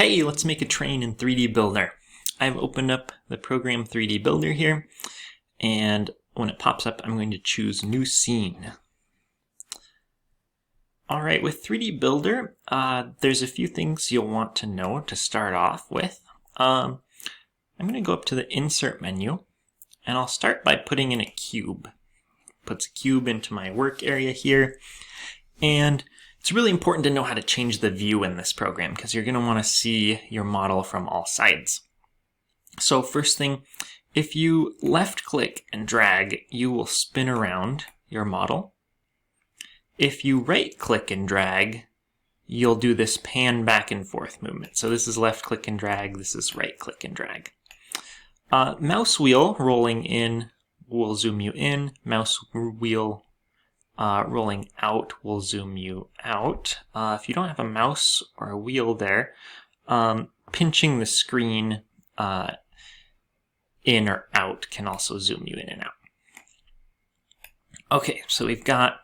Hey, let's make a train in 3D Builder. I've opened up the program 3D Builder here, and when it pops up, I'm going to choose New Scene. All right, with 3D Builder, there's a few things you'll want to know to start off with. I'm going to go up to the Insert menu, and I'll start by putting in a cube. Puts a cube into my work area here, and it's really important to know how to change the view in this program because you're going to want to see your model from all sides. So first thing, if you left click and drag, you will spin around your model. If you right click and drag, you'll do this pan back and forth movement. So this is left click and drag, this is right click and drag. Mouse wheel rolling in will zoom you in, mouse wheel rolling out will zoom you out. If you don't have a mouse or a wheel there, pinching the screen in or out can also zoom you in and out. Okay, so we've got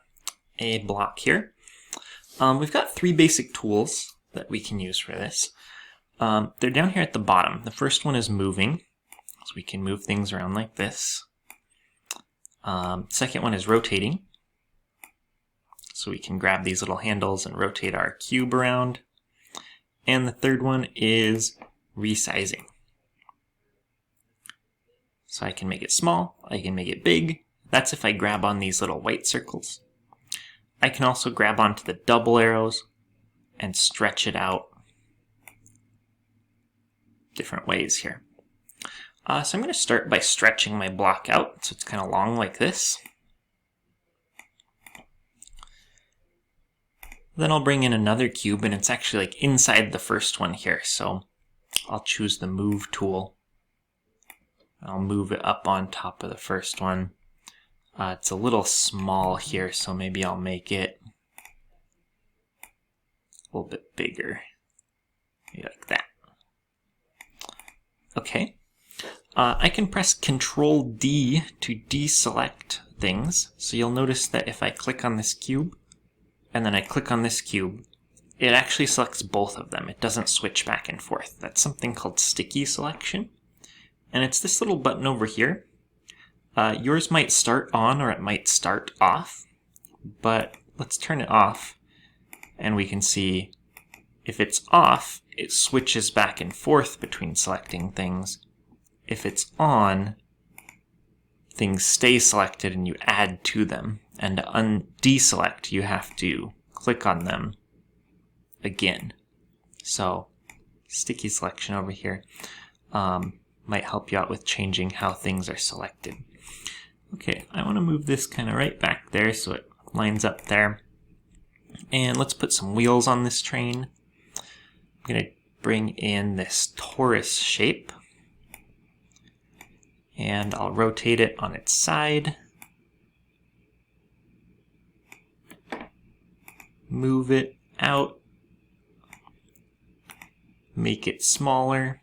a block here. We've got three basic tools that we can use for this. They're down here at the bottom. The first one is moving, so we can move things around like this. Second one is rotating. So we can grab these little handles and rotate our cube around. And the third one is resizing. So I can make it small, I can make it big. That's if I grab on these little white circles. I can also grab onto the double arrows and stretch it out different ways here. So I'm going to start by stretching my block out so it's kind of long like this. Then I'll bring in another cube, and it's actually like inside the first one here. So I'll choose the Move tool. I'll move it up on top of the first one. It's a little small here, so maybe I'll make it a little bit bigger. Maybe like that. Okay. I can press Control D to deselect things. So you'll notice that if I click on this cube, and then I click on this cube, it actually selects both of them. It doesn't switch back and forth. That's something called sticky selection. And it's this little button over here. Yours might start on or it might start off, but let's turn it off and we can see if it's off, it switches back and forth between selecting things. If it's on, things stay selected and you add to them. And to deselect, you have to click on them again. So sticky selection over here might help you out with changing how things are selected. Okay, I want to move this kind of right back there so it lines up there. And let's put some wheels on this train. I'm going to bring in this torus shape. And I'll rotate it on its side. Move it out, make it smaller,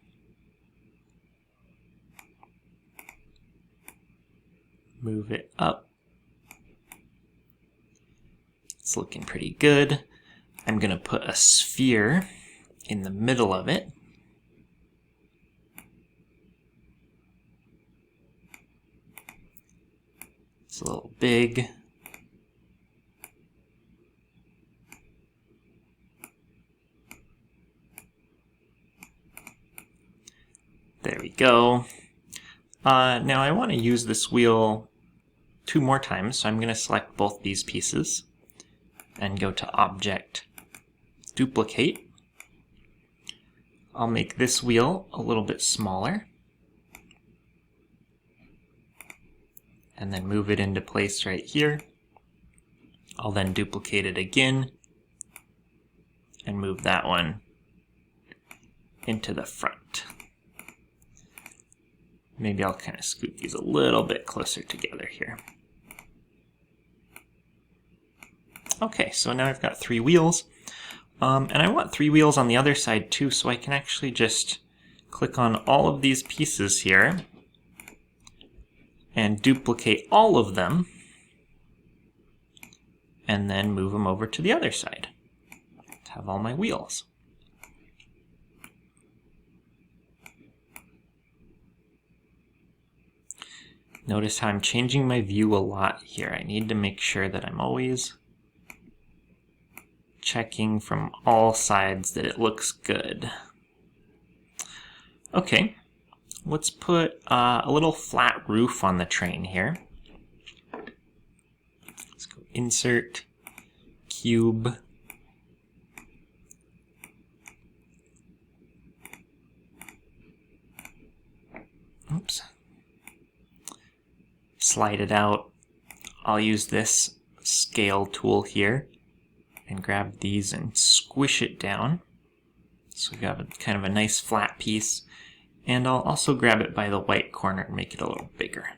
move it up. It's looking pretty good. I'm going to put a sphere in the middle of it. It's a little big. There we go. Now I want to use this wheel 2 more times, so I'm going to select both these pieces and go to Object, Duplicate. I'll make this wheel a little bit smaller and then move it into place right here. I'll then duplicate it again and move that one into the front. Maybe I'll kind of scoot these a little bit closer together here. Okay, so now I've got 3 wheels. And I want 3 wheels on the other side too, so I can actually just click on all of these pieces here and duplicate all of them and then move them over to the other side to have all my wheels. Notice how I'm changing my view a lot here. I need to make sure that I'm always checking from all sides that it looks good. Okay, let's put a little flat roof on the train here. Let's go Insert, Cube. Oops. Slide it out. I'll use this scale tool here and grab these and squish it down. So we have kind of a nice flat piece. And I'll also grab it by the white corner and make it a little bigger.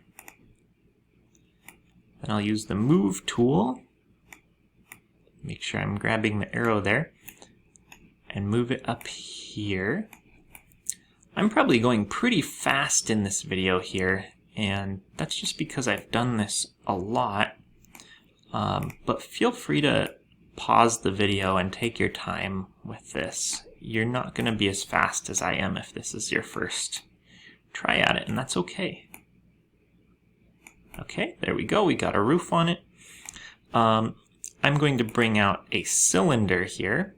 Then I'll use the Move tool. Make sure I'm grabbing the arrow there. And move it up here. I'm probably going pretty fast in this video here. And that's just because I've done this a lot. But feel free to pause the video and take your time with this. You're not going to be as fast as I am if this is your first try at it, and that's okay. Okay, there we go. We got a roof on it. I'm going to bring out a cylinder here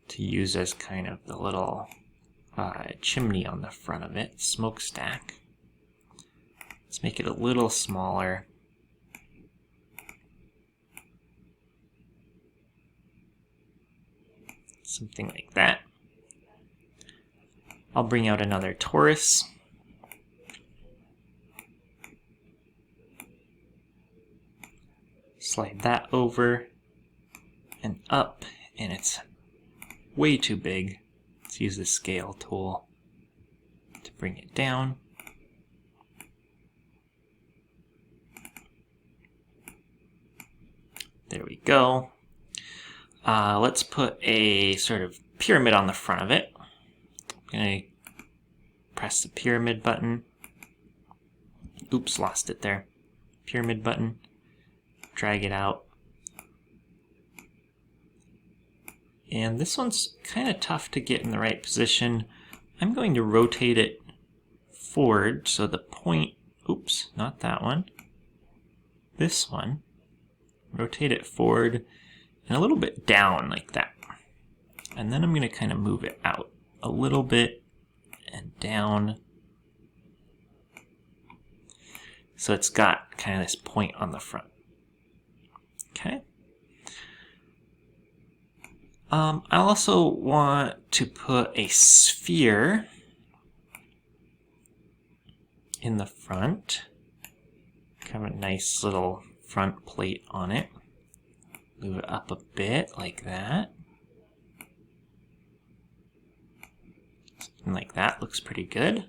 to use as kind of the little chimney on the front of it, smokestack. Let's make it a little smaller. Something like that. I'll bring out another torus. Slide that over and up, and it's way too big. Let's use the scale tool to bring it down. There we go. Let's put a sort of pyramid on the front of it. I'm going to press the pyramid button. Oops, lost it there. Pyramid button. Drag it out. And this one's kind of tough to get in the right position. I'm going to rotate it forward so the point, oops, not that one. This one. Rotate it forward and a little bit down like that. And then I'm going to kind of move it out a little bit and down. So it's got kind of this point on the front. Okay. I also want to put a sphere in the front. Kind of a nice little front plate on it. Move it up a bit like that. Something like that looks pretty good.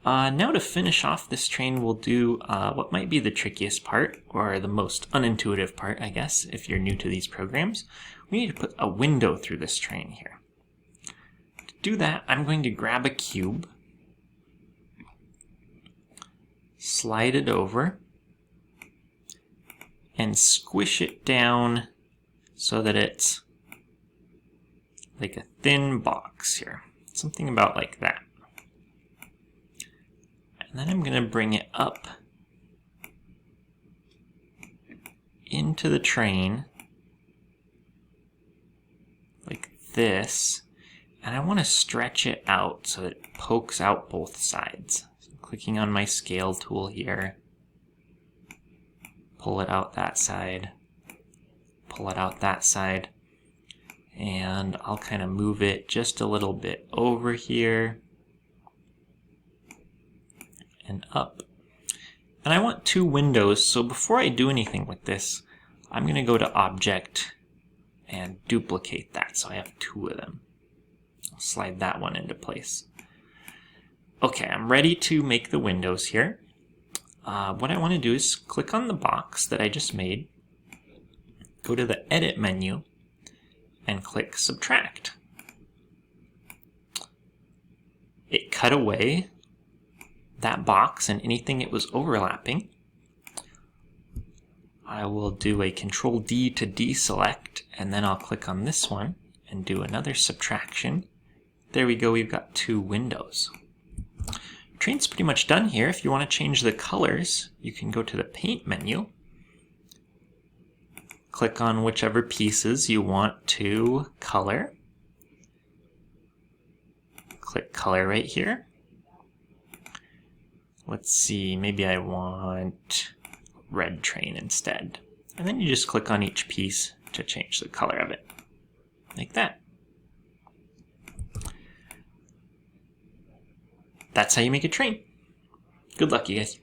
Now to finish off this train, we'll do what might be the trickiest part, or the most unintuitive part, I guess, if you're new to these programs. We need to put a window through this train here. To do that, I'm going to grab a cube, slide it over, and squish it down so that it's like a thin box here. Something about like that. And then I'm going to bring it up into the train like this. And I want to stretch it out so that it pokes out both sides. So I'm clicking on my scale tool here. Pull it out that side. Pull it out that side. And I'll kind of move it just a little bit over here and up. And I want two windows, so before I do anything with this, I'm going to go to Object and duplicate that, so I have two of them. I'll slide that one into place. Okay, I'm ready to make the windows here. What I want to do is click on the box that I just made, go to the Edit menu, and click Subtract. It cut away that box and anything it was overlapping. I will do a Control D to deselect, and then I'll click on this one and do another subtraction. There we go, we've got two windows. train's pretty much done here. If you want to change the colors, you can go to the paint menu, click on whichever pieces you want to color, click color right here. Let's see, maybe I want red train instead. And then you just click on each piece to change the color of it, like that. That's how you make a train. Good luck, you guys.